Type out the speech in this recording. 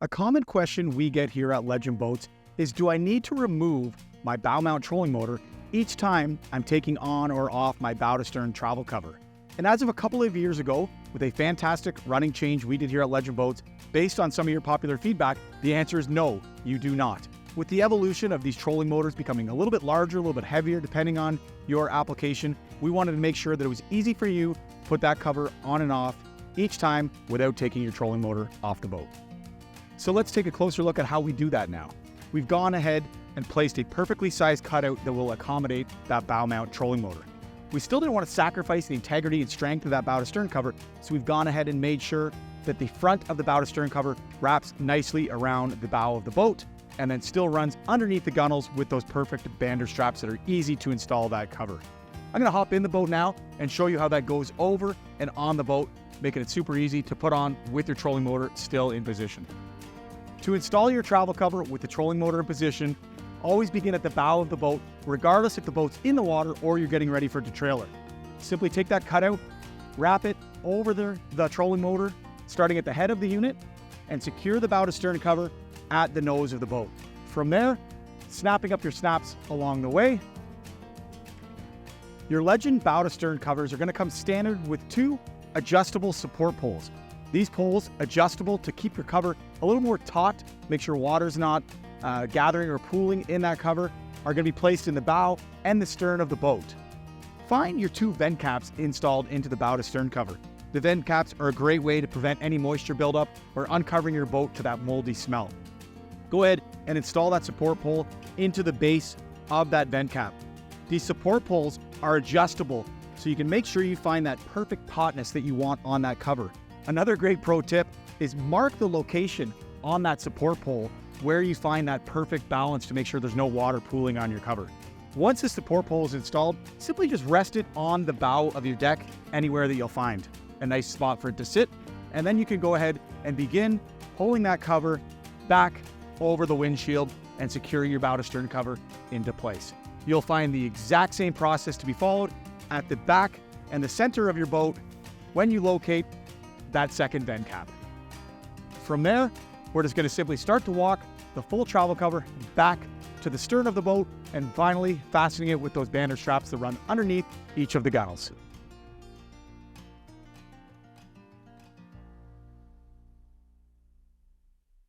A common question we get here at Legend Boats is, do I need to remove my bow mount trolling motor each time I'm taking on or off my bow to stern travel cover? And as of a couple of years ago, with a fantastic running change we did here at Legend Boats, based on some of your popular feedback, the answer is no, you do not. With the evolution of these trolling motors becoming a little bit larger, a little bit heavier, depending on your application, we wanted to make sure that it was easy for you to put that cover on and off each time without taking your trolling motor off the boat. So let's take a closer look at how we do that now. We've gone ahead and placed a perfectly sized cutout that will accommodate that bow mount trolling motor. We still didn't want to sacrifice the integrity and strength of that bow to stern cover, so we've gone ahead and made sure that the front of the bow to stern cover wraps nicely around the bow of the boat and then still runs underneath the gunnels with those perfect bander straps that are easy to install that cover. I'm going to hop in the boat now and show you how that goes over and on the boat, making it super easy to put on with your trolling motor still in position. To install your travel cover with the trolling motor in position, always begin at the bow of the boat, regardless if the boat's in the water or you're getting ready for it to trailer. Simply take that cutout, wrap it over the trolling motor, starting at the head of the unit, and secure the bow to stern cover at the nose of the boat. From there, snapping up your snaps along the way. Your Legend bow to stern covers are going to come standard with two adjustable support poles. These poles, adjustable to keep your cover a little more taut, make sure water's not gathering or pooling in that cover, are going to be placed in the bow and the stern of the boat. Find your two vent caps installed into the bow to stern cover. The vent caps are a great way to prevent any moisture buildup or uncovering your boat to that moldy smell. Go ahead and install that support pole into the base of that vent cap. These support poles are adjustable, so you can make sure you find that perfect tautness that you want on that cover. Another great pro tip is mark the location on that support pole where you find that perfect balance to make sure there's no water pooling on your cover. Once the support pole is installed, simply just rest it on the bow of your deck anywhere that you'll find a nice spot for it to sit, and then you can go ahead and begin pulling that cover back over the windshield and secure your bow to stern cover into place. You'll find the exact same process to be followed at the back and the center of your boat when you locate that second vent cap. From there, we're just going to simply start to walk the full travel cover back to the stern of the boat and finally fastening it with those bander straps that run underneath each of the gunnels.